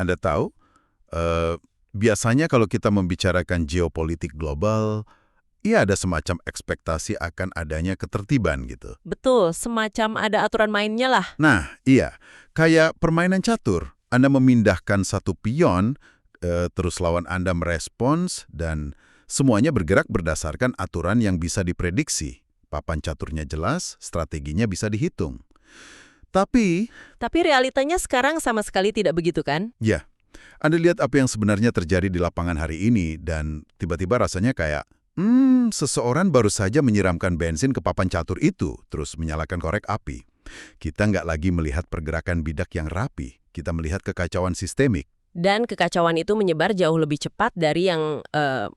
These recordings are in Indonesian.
Anda tahu, eh, biasanya kalau kita membicarakan geopolitik global, iya ada semacam ekspektasi akan adanya ketertiban gitu. Betul, semacam ada aturan mainnya lah. Nah, iya, kayak permainan catur. Anda memindahkan satu pion, terus lawan Anda merespons, dan semuanya bergerak berdasarkan aturan yang bisa diprediksi. Papan caturnya jelas, strateginya bisa dihitung. Tapi, Tapi realitanya sekarang sama sekali tidak begitu kan? ya, Anda lihat apa yang sebenarnya terjadi di lapangan hari ini, dan tiba-tiba rasanya kayak, seseorang baru saja menyiramkan bensin ke papan catur itu, terus menyalakan korek api. Kita nggak lagi melihat pergerakan bidak yang rapi, kita melihat kekacauan sistemik. Dan kekacauan itu menyebar jauh lebih cepat dari yang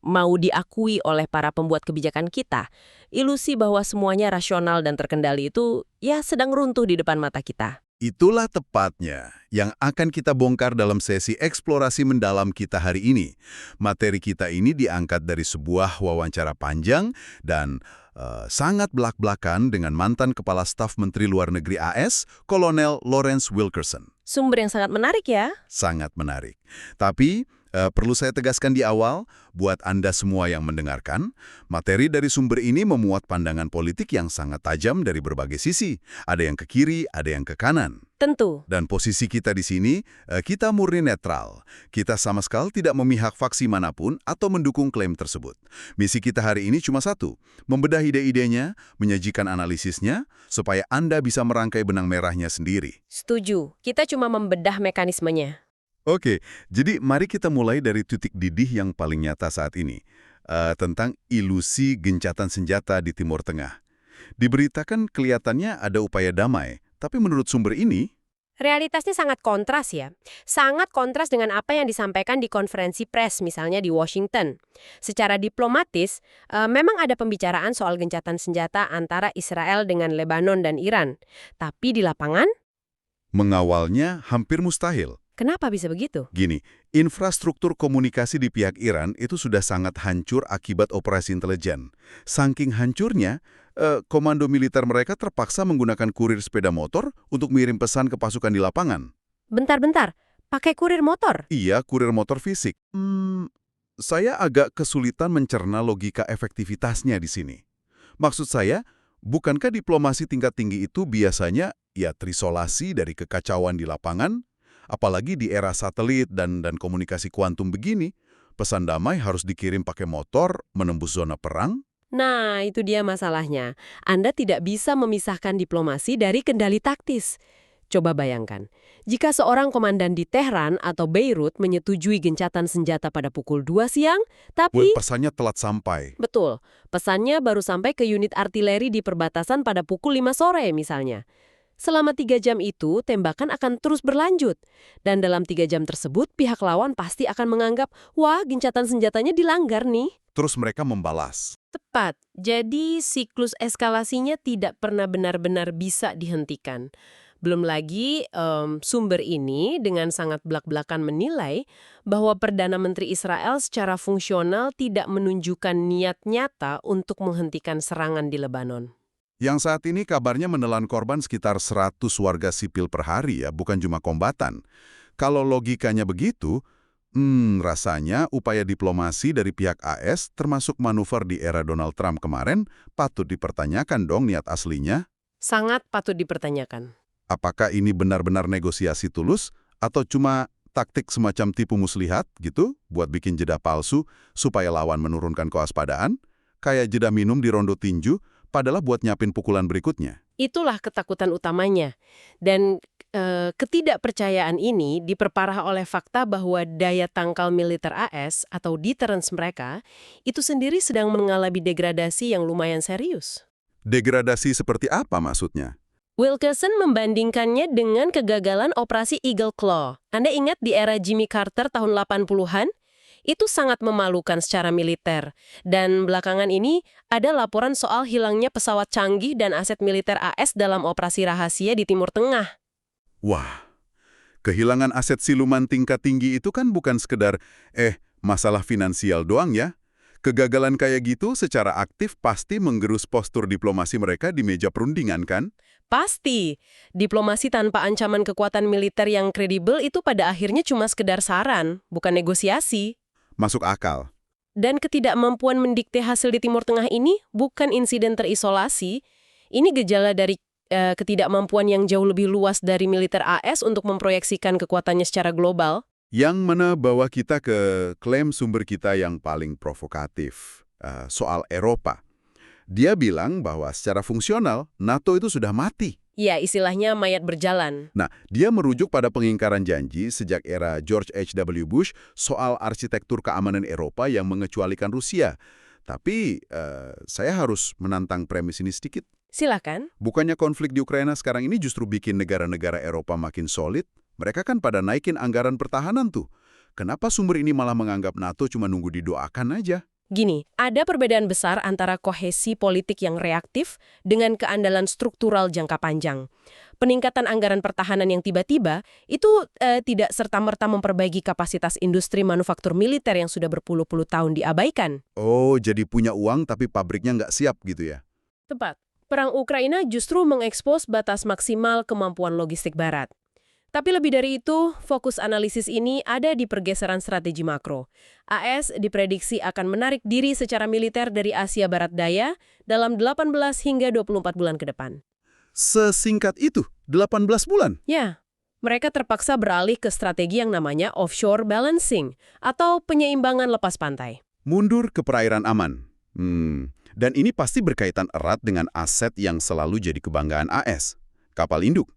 mau diakui oleh para pembuat kebijakan kita. Ilusi bahwa semuanya rasional dan terkendali itu ya sedang runtuh di depan mata kita. Itulah tepatnya yang akan kita bongkar dalam sesi eksplorasi mendalam kita hari ini. Materi kita ini diangkat dari sebuah wawancara panjang dan sangat belak-belakan dengan mantan Kepala Staf Menteri Luar Negeri AS, Kolonel Lawrence Wilkerson. Sumber yang sangat menarik ya. Sangat menarik. Tapi, perlu saya tegaskan di awal, buat Anda semua yang mendengarkan, materi dari sumber ini memuat pandangan politik yang sangat tajam dari berbagai sisi. Ada yang ke kiri, ada yang ke kanan. Tentu. Dan posisi kita di sini, kita murni netral. Kita sama sekali tidak memihak faksi manapun atau mendukung klaim tersebut. Misi kita hari ini cuma satu, membedah ide-idenya, menyajikan analisisnya, supaya Anda bisa merangkai benang merahnya sendiri. Setuju. Kita cuma membedah mekanismenya. Oke, jadi mari kita mulai dari titik didih yang paling nyata saat ini, tentang ilusi gencatan senjata di Timur Tengah. Diberitakan kelihatannya ada upaya damai, tapi menurut sumber ini, Realitasnya sangat kontras ya. Sangat kontras dengan apa yang disampaikan di konferensi pers misalnya di Washington. Secara diplomatis, memang ada pembicaraan soal gencatan senjata antara Israel dengan Lebanon dan Iran. Tapi di lapangan, mengawalnya hampir mustahil. kenapa bisa begitu? Gini, infrastruktur komunikasi di pihak Iran itu sudah sangat hancur akibat operasi intelijen. Saking hancurnya, komando militer mereka terpaksa menggunakan kurir sepeda motor untuk mengirim pesan ke pasukan di lapangan. Bentar-bentar, pakai kurir motor? Iya, kurir motor fisik. Saya agak kesulitan mencerna logika efektivitasnya di sini. Maksud saya, bukankah diplomasi tingkat tinggi itu biasanya ya terisolasi dari kekacauan di lapangan? Apalagi di era satelit dan komunikasi kuantum begini, pesan damai harus dikirim pakai motor menembus zona perang? Nah, itu dia masalahnya. Anda tidak bisa memisahkan diplomasi dari kendali taktis. Coba bayangkan, jika seorang komandan di Tehran atau Beirut menyetujui gencatan senjata pada pukul 2 siang, tapi... Pesannya telat sampai. Betul, pesannya baru sampai ke unit artileri di perbatasan pada pukul 5 sore misalnya. Selama 3 jam itu, tembakan akan terus berlanjut. Dan dalam 3 jam tersebut, pihak lawan pasti akan menganggap, wah, gencatan senjatanya dilanggar nih. Terus mereka membalas. Tepat, jadi siklus eskalasinya tidak pernah benar-benar bisa dihentikan. Belum lagi, sumber ini dengan sangat belak-belakan menilai bahwa Perdana Menteri Israel secara fungsional tidak menunjukkan niat nyata untuk menghentikan serangan di Lebanon. Yang saat ini kabarnya menelan korban sekitar 100 warga sipil per hari ya, bukan cuma kombatan. Kalau logikanya begitu, rasanya upaya diplomasi dari pihak AS termasuk manuver di era Donald Trump kemarin patut dipertanyakan dong niat aslinya. Sangat patut dipertanyakan. Apakah ini benar-benar negosiasi tulus atau cuma taktik semacam tipu muslihat gitu buat bikin jeda palsu supaya lawan menurunkan kewaspadaan? Kayak jeda minum di rondo tinju, padahal buat nyiapin pukulan berikutnya. Itulah ketakutan utamanya. Dan ketidakpercayaan ini diperparah oleh fakta bahwa daya tangkal militer AS atau deterrence mereka itu sendiri sedang mengalami degradasi yang lumayan serius. Degradasi seperti apa maksudnya? Wilkerson membandingkannya dengan kegagalan operasi Eagle Claw. Anda ingat di era Jimmy Carter tahun 80-an? Itu sangat memalukan secara militer. Dan belakangan ini ada laporan soal hilangnya pesawat canggih dan aset militer AS dalam operasi rahasia di Timur Tengah. Wah, kehilangan aset siluman tingkat tinggi itu kan bukan sekedar, masalah finansial doang ya. Kegagalan kayak gitu secara aktif pasti menggerus postur diplomasi mereka di meja perundingan kan? Pasti. Diplomasi tanpa ancaman kekuatan militer yang kredibel itu pada akhirnya cuma sekedar saran, bukan negosiasi. Masuk akal. Dan ketidakmampuan mendikte hasil di Timur Tengah ini bukan insiden terisolasi. Ini gejala dari ketidakmampuan yang jauh lebih luas dari militer AS untuk memproyeksikan kekuatannya secara global. Yang mana bawa kita ke klaim sumber kita yang paling provokatif, soal Eropa. Dia bilang bahwa secara fungsional, NATO itu sudah mati. Ya, istilahnya mayat berjalan. Nah, dia merujuk pada pengingkaran janji sejak era George H.W. Bush soal arsitektur keamanan Eropa yang mengecualikan Rusia. Tapi, saya harus menantang premis ini sedikit. Silakan. Bukannya konflik di Ukraina sekarang ini justru bikin negara-negara Eropa makin solid? Mereka kan pada naikin anggaran pertahanan tuh. Kenapa sumber ini malah menganggap NATO cuma nunggu didoakan aja? Gini, ada perbedaan besar antara kohesi politik yang reaktif dengan keandalan struktural jangka panjang. Peningkatan anggaran pertahanan yang tiba-tiba itu tidak serta-merta memperbaiki kapasitas industri manufaktur militer yang sudah berpuluh-puluh tahun diabaikan. Oh, jadi punya uang tapi pabriknya nggak siap gitu ya? Tepat. Perang Ukraina justru mengekspos batas maksimal kemampuan logistik Barat. Tapi lebih dari itu, fokus analisis ini ada di pergeseran strategi makro. AS diprediksi akan menarik diri secara militer dari Asia Barat Daya dalam 18 hingga 24 bulan ke depan. Sesingkat itu, 18 bulan? Ya, mereka terpaksa beralih ke strategi yang namanya offshore balancing atau penyeimbangan lepas pantai. Mundur ke perairan aman. Dan ini pasti berkaitan erat dengan aset yang selalu jadi kebanggaan AS, kapal induk.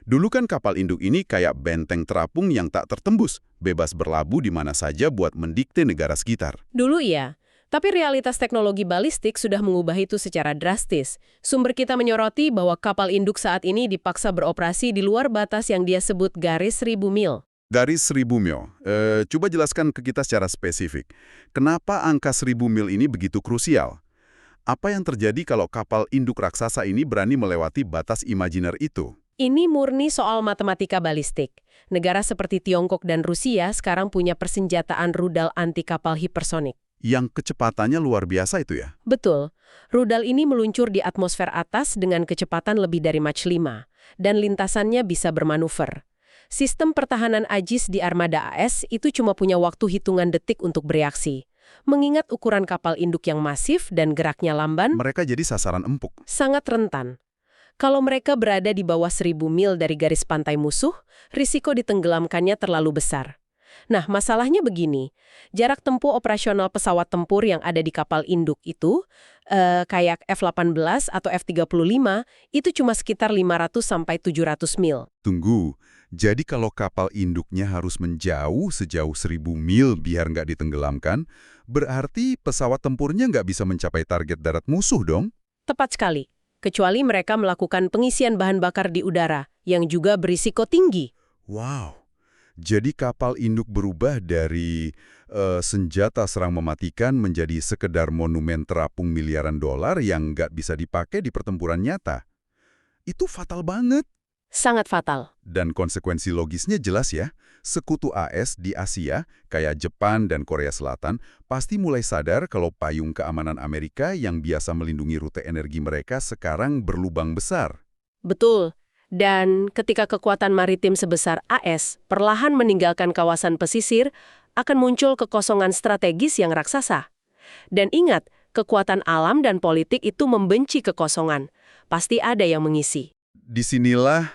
Dulu kan kapal induk ini kayak benteng terapung yang tak tertembus, bebas berlabuh di mana saja buat mendikte negara sekitar. Dulu iya, tapi realitas teknologi balistik sudah mengubah itu secara drastis. Sumber kita menyoroti bahwa kapal induk saat ini dipaksa beroperasi di luar batas yang dia sebut garis 1000 mil. Garis 1000 mil. Coba jelaskan ke kita secara spesifik. Kenapa angka 1000 mil ini begitu krusial? Apa yang terjadi kalau kapal induk raksasa ini berani melewati batas imajiner itu? Ini murni soal matematika balistik. Negara seperti Tiongkok dan Rusia sekarang punya persenjataan rudal anti kapal hipersonik. Yang kecepatannya luar biasa itu ya? Betul. Rudal ini meluncur di atmosfer atas dengan kecepatan lebih dari Mach 5, dan lintasannya bisa bermanuver. Sistem pertahanan Aegis di armada AS itu cuma punya waktu hitungan detik untuk bereaksi. Mengingat ukuran kapal induk yang masif dan geraknya lamban, Mereka jadi sasaran empuk. sangat rentan. Kalau mereka berada di bawah 1000 mil dari garis pantai musuh, risiko ditenggelamkannya terlalu besar. Nah, masalahnya begini, jarak tempuh operasional pesawat tempur yang ada di kapal induk itu, kayak F-18 atau F-35, itu cuma sekitar 500-700 mil. Tunggu, jadi kalau kapal induknya harus menjauh sejauh 1000 mil biar nggak ditenggelamkan, berarti pesawat tempurnya nggak bisa mencapai target darat musuh dong? Tepat sekali, kecuali mereka melakukan pengisian bahan bakar di udara, yang juga berisiko tinggi. Wow, jadi kapal induk berubah dari senjata serang mematikan menjadi sekedar monumen terapung miliaran dolar yang nggak bisa dipakai di pertempuran nyata. Itu fatal banget. Sangat fatal. Dan konsekuensi logisnya jelas ya. Sekutu AS di Asia, kayak Jepang dan Korea Selatan, pasti mulai sadar kalau payung keamanan Amerika yang biasa melindungi rute energi mereka sekarang berlubang besar. Betul. Dan ketika kekuatan maritim sebesar AS perlahan meninggalkan kawasan pesisir, akan muncul kekosongan strategis yang raksasa. Dan ingat, kekuatan alam dan politik itu membenci kekosongan. Pasti ada yang mengisi. Disinilah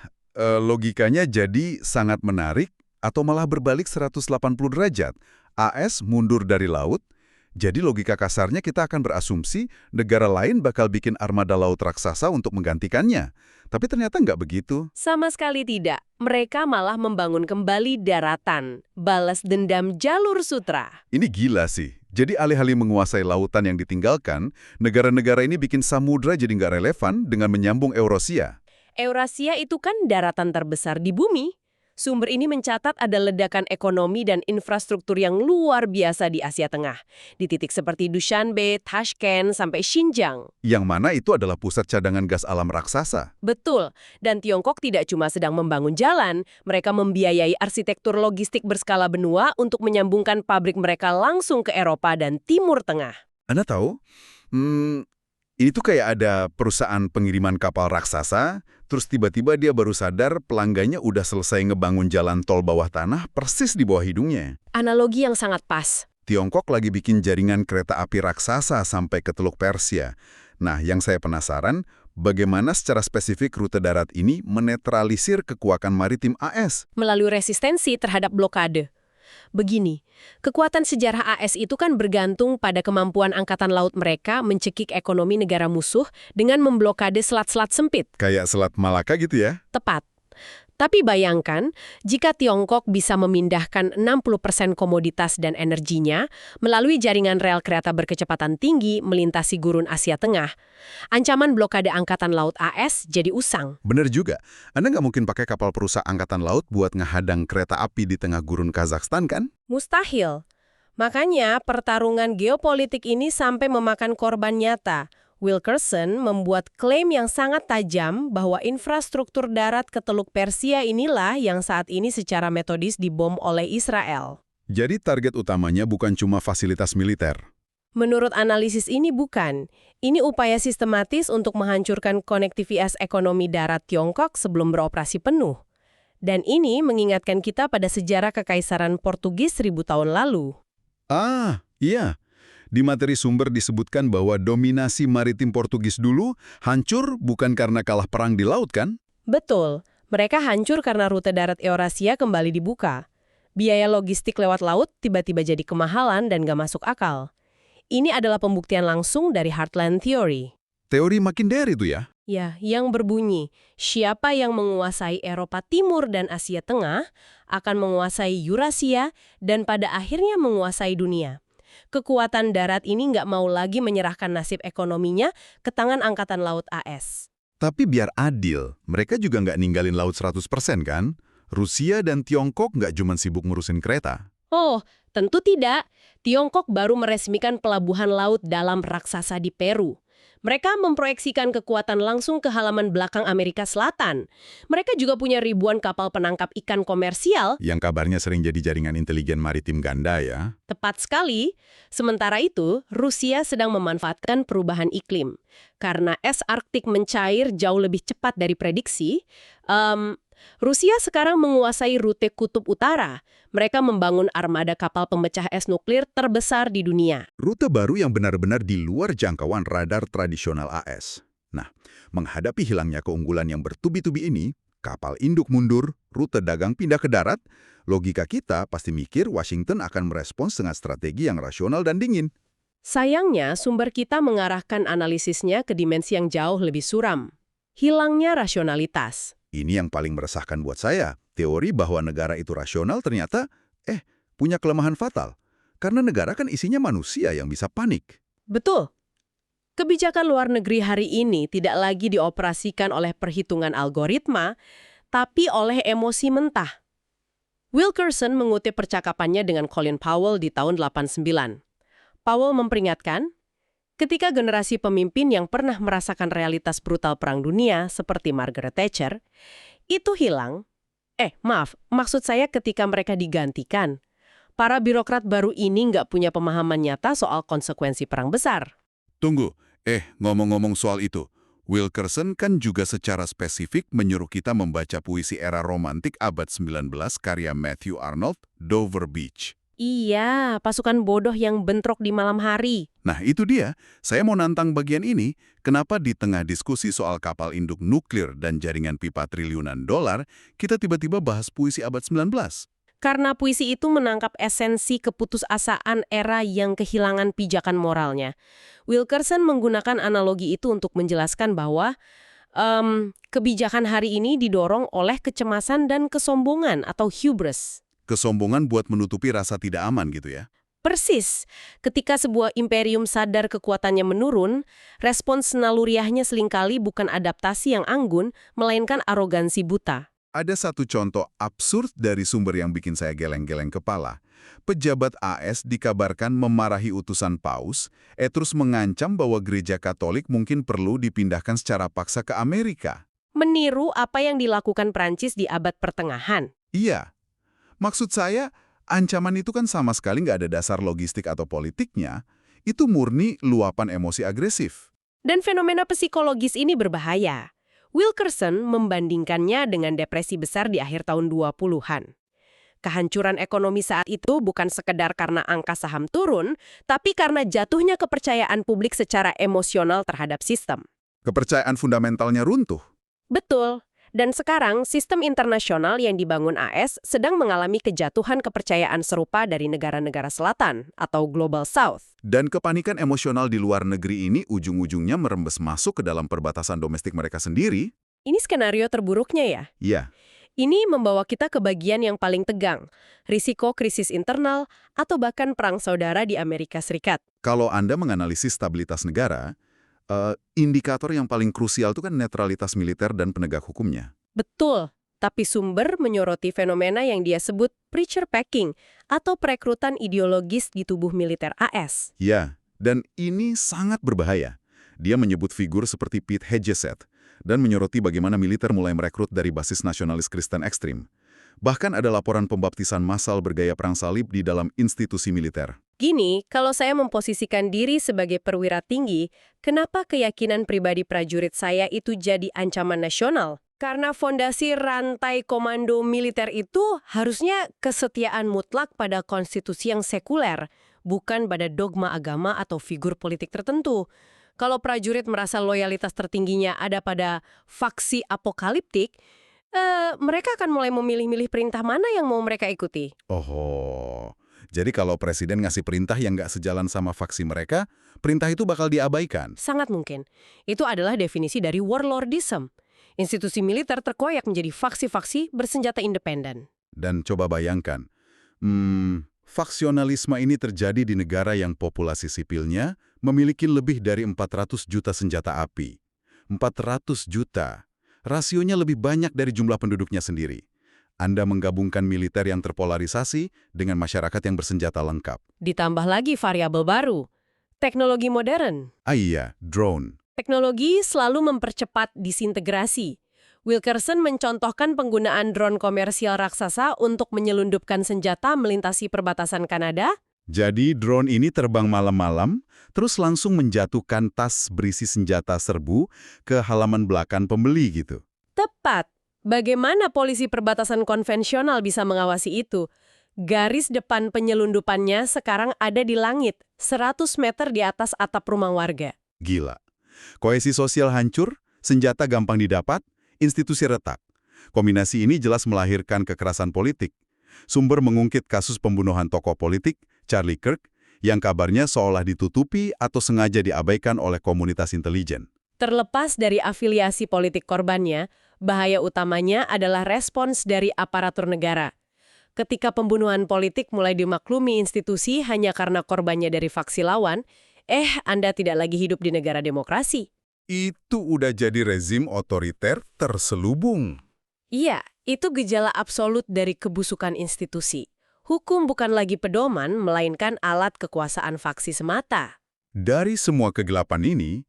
logikanya jadi sangat menarik atau malah berbalik 180 derajat. AS mundur dari laut, jadi logika kasarnya kita akan berasumsi negara lain bakal bikin armada laut raksasa untuk menggantikannya. Tapi ternyata nggak begitu. Sama sekali tidak. Mereka malah membangun kembali daratan, balas dendam jalur sutra. Ini gila sih. Jadi alih-alih menguasai lautan yang ditinggalkan, negara-negara ini bikin samudra jadi nggak relevan dengan menyambung Eurasia. Eurasia itu kan daratan terbesar di bumi. Sumber ini mencatat ada ledakan ekonomi dan infrastruktur yang luar biasa di Asia Tengah. Di titik seperti Dushanbe, Tashkent, sampai Xinjiang. Yang mana itu adalah pusat cadangan gas alam raksasa. Betul. Dan Tiongkok tidak cuma sedang membangun jalan, mereka membiayai arsitektur logistik berskala benua untuk menyambungkan pabrik mereka langsung ke Eropa dan Timur Tengah. Anda tahu, Ini tuh kayak ada perusahaan pengiriman kapal raksasa, terus tiba-tiba dia baru sadar pelanggannya udah selesai ngebangun jalan tol bawah tanah persis di bawah hidungnya. Analogi yang sangat pas. Tiongkok lagi bikin jaringan kereta api raksasa sampai ke Teluk Persia. Nah, yang saya penasaran, bagaimana secara spesifik rute darat ini menetralisir kekuatan maritim AS? Melalui resistensi terhadap blokade. Begini, kekuatan sejarah AS itu kan bergantung pada kemampuan angkatan laut mereka mencekik ekonomi negara musuh dengan memblokade selat-selat sempit. Kayak Selat Malaka gitu ya? Tepat. Tapi bayangkan, jika Tiongkok bisa memindahkan 60% komoditas dan energinya melalui jaringan rel kereta berkecepatan tinggi melintasi gurun Asia Tengah, ancaman blokade Angkatan Laut AS jadi usang. Bener juga. Anda nggak mungkin pakai kapal perusak angkatan laut buat ngehadang kereta api di tengah gurun Kazakhstan, kan? Mustahil. Makanya pertarungan geopolitik ini sampai memakan korban nyata. Wilkerson membuat klaim yang sangat tajam bahwa infrastruktur darat ke Teluk Persia inilah yang saat ini secara metodis dibom oleh Israel. Jadi target utamanya bukan cuma fasilitas militer. Menurut analisis ini bukan. Ini upaya sistematis untuk menghancurkan konektivitas ekonomi darat Tiongkok sebelum beroperasi penuh. Dan ini mengingatkan kita pada sejarah Kekaisaran Portugis 1000 tahun lalu. Ah, iya. Di materi sumber disebutkan bahwa dominasi maritim Portugis dulu hancur bukan karena kalah perang di laut, kan? Betul, mereka hancur karena rute darat Eurasia kembali dibuka. Biaya logistik lewat laut tiba-tiba jadi kemahalan dan gak masuk akal. Ini adalah pembuktian langsung dari Heartland Theory. Teori Mackinder itu ya? Ya, yang berbunyi, siapa yang menguasai Eropa Timur dan Asia Tengah akan menguasai Eurasia dan pada akhirnya menguasai dunia. Kekuatan darat ini nggak mau lagi menyerahkan nasib ekonominya ke tangan Angkatan Laut AS. Tapi biar adil, mereka juga nggak ninggalin laut 100% kan? Rusia dan Tiongkok nggak cuma sibuk ngurusin kereta. Oh, tentu tidak. Tiongkok baru meresmikan pelabuhan laut dalam raksasa di Peru. Mereka memproyeksikan kekuatan langsung ke halaman belakang Amerika Selatan. Mereka juga punya ribuan kapal penangkap ikan komersial. Yang kabarnya sering jadi jaringan intelijen maritim ganda ya. Tepat sekali. Sementara itu, Rusia sedang memanfaatkan perubahan iklim. Karena es Arktik mencair jauh lebih cepat dari prediksi, Rusia sekarang menguasai rute Kutub Utara. Mereka membangun armada kapal pemecah es nuklir terbesar di dunia. Rute baru yang benar-benar di luar jangkauan radar tradisional AS. Nah, menghadapi hilangnya keunggulan yang bertubi-tubi ini, kapal induk mundur, rute dagang pindah ke darat, logika kita pasti mikir Washington akan merespons dengan strategi yang rasional dan dingin. Sayangnya, sumber kita mengarahkan analisisnya ke dimensi yang jauh lebih suram. Hilangnya rasionalitas. Ini yang paling meresahkan buat saya. Teori bahwa negara itu rasional ternyata, punya kelemahan fatal. Karena negara kan isinya manusia yang bisa panik. Betul. Kebijakan luar negeri hari ini tidak lagi dioperasikan oleh perhitungan algoritma, tapi oleh emosi mentah. Wilkerson mengutip percakapannya dengan Colin Powell di tahun 89. Powell memperingatkan, ketika generasi pemimpin yang pernah merasakan realitas brutal Perang Dunia seperti Margaret Thatcher, itu hilang. Maksud saya ketika mereka digantikan. Para birokrat baru ini nggak punya pemahaman nyata soal konsekuensi perang besar. Tunggu, ngomong-ngomong soal itu, Wilkerson kan juga secara spesifik menyuruh kita membaca puisi era romantik abad 19 karya Matthew Arnold, Dover Beach. Iya, pasukan bodoh yang bentrok di malam hari. Nah itu dia, saya mau nantang bagian ini, kenapa di tengah diskusi soal kapal induk nuklir dan jaringan pipa triliunan dolar, kita tiba-tiba bahas puisi abad 19? Karena puisi itu menangkap esensi keputusasaan era yang kehilangan pijakan moralnya. Wilkerson menggunakan analogi itu untuk menjelaskan bahwa kebijakan hari ini didorong oleh kecemasan dan kesombongan atau hubris. Kesombongan buat menutupi rasa tidak aman gitu ya? Persis. Ketika sebuah imperium sadar kekuatannya menurun, respons naluriahnya seringkali bukan adaptasi yang anggun, melainkan arogansi buta. Ada satu contoh absurd dari sumber yang bikin saya geleng-geleng kepala. Pejabat AS dikabarkan memarahi utusan Paus, terus mengancam bahwa gereja Katolik mungkin perlu dipindahkan secara paksa ke Amerika. Meniru apa yang dilakukan Prancis di abad pertengahan. Iya. Maksud saya, ancaman itu kan sama sekali nggak ada dasar logistik atau politiknya, itu murni luapan emosi agresif. Dan fenomena psikologis ini berbahaya. Wilkerson membandingkannya dengan depresi besar di akhir tahun 20-an. Kehancuran ekonomi saat itu bukan sekedar karena angka saham turun, tapi karena jatuhnya kepercayaan publik secara emosional terhadap sistem. Kepercayaan fundamentalnya runtuh. Betul. Dan sekarang, sistem internasional yang dibangun AS sedang mengalami kejatuhan kepercayaan serupa dari negara-negara selatan atau Global South. Dan kepanikan emosional di luar negeri ini ujung-ujungnya merembes masuk ke dalam perbatasan domestik mereka sendiri. Ini skenario terburuknya ya? Ya, Ini membawa kita ke bagian yang paling tegang, risiko krisis internal atau bahkan perang saudara di Amerika Serikat. kalau Anda menganalisis stabilitas negara, indikator yang paling krusial itu kan netralitas militer dan penegak hukumnya. Betul, tapi sumber menyoroti fenomena yang dia sebut preacher packing atau perekrutan ideologis di tubuh militer AS. Ya, dan ini sangat berbahaya. Dia menyebut figur seperti Pete Hegseth dan menyoroti bagaimana militer mulai merekrut dari basis nasionalis Kristen ekstrim. Bahkan ada laporan pembaptisan massal bergaya perang salib di dalam institusi militer. Gini, kalau saya memposisikan diri sebagai perwira tinggi, kenapa keyakinan pribadi prajurit saya itu jadi ancaman nasional? Karena fondasi rantai komando militer itu harusnya kesetiaan mutlak pada konstitusi yang sekuler, bukan pada dogma agama atau figur politik tertentu. Kalau prajurit merasa loyalitas tertingginya ada pada faksi apokaliptik, mereka akan mulai memilih-milih perintah mana yang mau mereka ikuti. Oh, jadi kalau presiden ngasih perintah yang nggak sejalan sama faksi mereka, perintah itu bakal diabaikan. Sangat mungkin. Itu adalah definisi dari warlordism. Institusi militer terkoyak menjadi faksi-faksi bersenjata independen. Dan coba bayangkan, faksionalisme ini terjadi di negara yang populasi sipilnya memiliki lebih dari 400 juta senjata api. 400 juta. Rasionya lebih banyak dari jumlah penduduknya sendiri. Anda menggabungkan militer yang terpolarisasi dengan masyarakat yang bersenjata lengkap. Ditambah lagi variabel baru, teknologi modern. Iya, drone. Teknologi selalu mempercepat disintegrasi. Wilkerson mencontohkan penggunaan drone komersial raksasa untuk menyelundupkan senjata melintasi perbatasan Kanada. Jadi drone ini terbang malam-malam, terus langsung menjatuhkan tas berisi senjata serbu ke halaman belakang pembeli gitu. Tepat. Bagaimana polisi perbatasan konvensional bisa mengawasi itu? Garis depan penyelundupannya sekarang ada di langit, 100 meter di atas atap rumah warga. Gila. Kohesi sosial hancur, senjata gampang didapat, institusi retak. Kombinasi ini jelas melahirkan kekerasan politik. Sumber mengungkit kasus pembunuhan tokoh politik, Charlie Kirk, yang kabarnya seolah ditutupi atau sengaja diabaikan oleh komunitas intelijen. Terlepas dari afiliasi politik korbannya, bahaya utamanya adalah respons dari aparatur negara. Ketika pembunuhan politik mulai dimaklumi institusi hanya karena korbannya dari faksi lawan, Anda tidak lagi hidup di negara demokrasi. Itu udah jadi rezim otoriter terselubung. Iya, itu gejala absolut dari kebusukan institusi. Hukum bukan lagi pedoman, melainkan alat kekuasaan faksi semata. Dari semua kegelapan ini,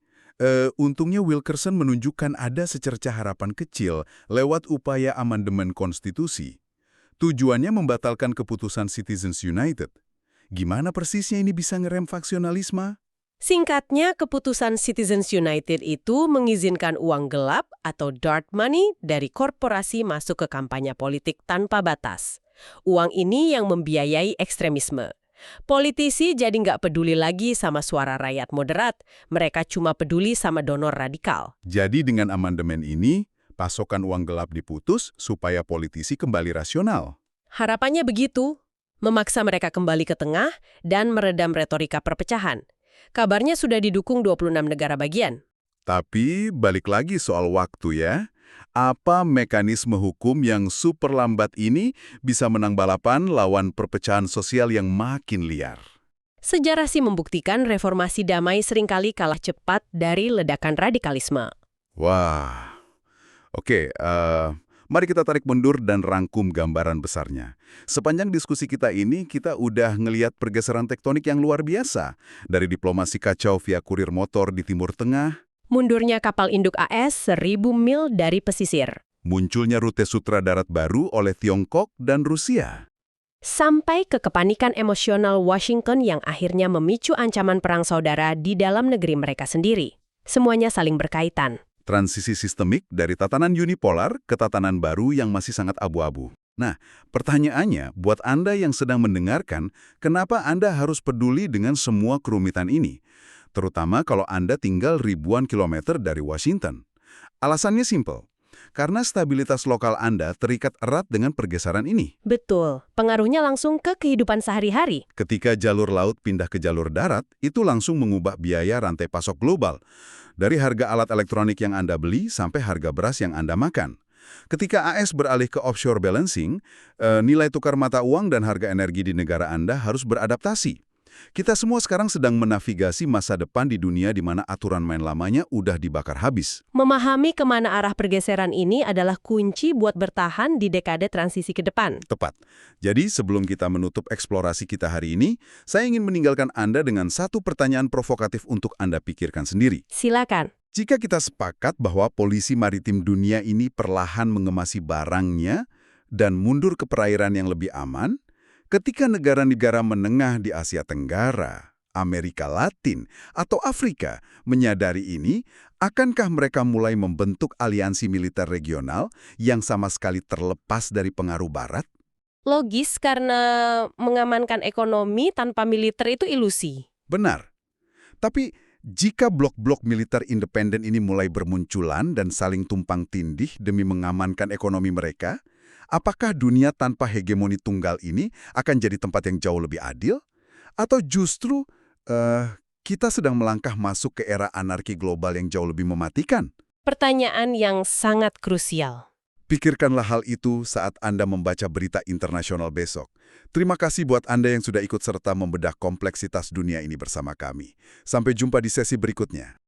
untungnya Wilkerson menunjukkan ada secercah harapan kecil lewat upaya amandemen konstitusi. Tujuannya membatalkan keputusan Citizens United. Gimana persisnya ini bisa ngerem faksionalisme? Singkatnya, keputusan Citizens United itu mengizinkan uang gelap atau dark money dari korporasi masuk ke kampanye politik tanpa batas. Uang ini yang membiayai ekstremisme. Politisi jadi nggak peduli lagi sama suara rakyat moderat, mereka cuma peduli sama donor radikal. Jadi dengan amandemen ini, pasokan uang gelap diputus supaya politisi kembali rasional. Harapannya begitu, memaksa mereka kembali ke tengah dan meredam retorika perpecahan. Kabarnya sudah didukung 26 negara bagian. Tapi balik lagi soal waktu ya. Apa mekanisme hukum yang super lambat ini bisa menang balapan lawan perpecahan sosial yang makin liar? Sejarah sih membuktikan reformasi damai seringkali kalah cepat dari ledakan radikalisme. Wah, oke. Mari kita tarik mundur dan rangkum gambaran besarnya. Sepanjang diskusi kita ini, kita udah ngelihat pergeseran tektonik yang luar biasa. Dari diplomasi kacau via kurir motor di Timur Tengah, Mundurnya kapal induk AS 1000 mil dari pesisir. munculnya rute sutra darat baru oleh Tiongkok dan Rusia. Sampai ke kepanikan emosional Washington yang akhirnya memicu ancaman perang saudara di dalam negeri mereka sendiri. Semuanya saling berkaitan. Transisi sistemik dari tatanan unipolar ke tatanan baru yang masih sangat abu-abu. Nah, pertanyaannya, buat Anda yang sedang mendengarkan, kenapa Anda harus peduli dengan semua kerumitan ini? Terutama kalau Anda tinggal ribuan kilometer dari Washington. Alasannya simpel. Karena stabilitas lokal Anda terikat erat dengan pergeseran ini. Betul, pengaruhnya langsung ke kehidupan sehari-hari. Ketika jalur laut pindah ke jalur darat, itu langsung mengubah biaya rantai pasok global. Dari harga alat elektronik yang Anda beli sampai harga beras yang Anda makan. Ketika AS beralih ke offshore balancing, nilai tukar mata uang dan harga energi di negara Anda harus beradaptasi. Kita semua sekarang sedang menavigasi masa depan di dunia di mana aturan main lamanya udah dibakar habis. Memahami kemana arah pergeseran ini adalah kunci buat bertahan di dekade transisi ke depan. Tepat. Jadi sebelum kita menutup eksplorasi kita hari ini, saya ingin meninggalkan Anda dengan satu pertanyaan provokatif untuk Anda pikirkan sendiri. Silakan. Jika kita sepakat bahwa polisi maritim dunia ini perlahan mengemasi barangnya dan mundur ke perairan yang lebih aman, ketika negara-negara menengah di Asia Tenggara, Amerika Latin, atau Afrika menyadari ini, akankah mereka mulai membentuk aliansi militer regional yang sama sekali terlepas dari pengaruh Barat? Logis karena mengamankan ekonomi tanpa militer itu ilusi. Benar. Tapi jika blok-blok militer independen ini mulai bermunculan dan saling tumpang tindih demi mengamankan ekonomi mereka, apakah dunia tanpa hegemoni tunggal ini akan jadi tempat yang jauh lebih adil? Atau justru kita sedang melangkah masuk ke era anarki global yang jauh lebih mematikan? Pertanyaan yang sangat krusial. Pikirkanlah hal itu saat Anda membaca berita internasional besok. Terima kasih buat Anda yang sudah ikut serta membedah kompleksitas dunia ini bersama kami. Sampai jumpa di sesi berikutnya.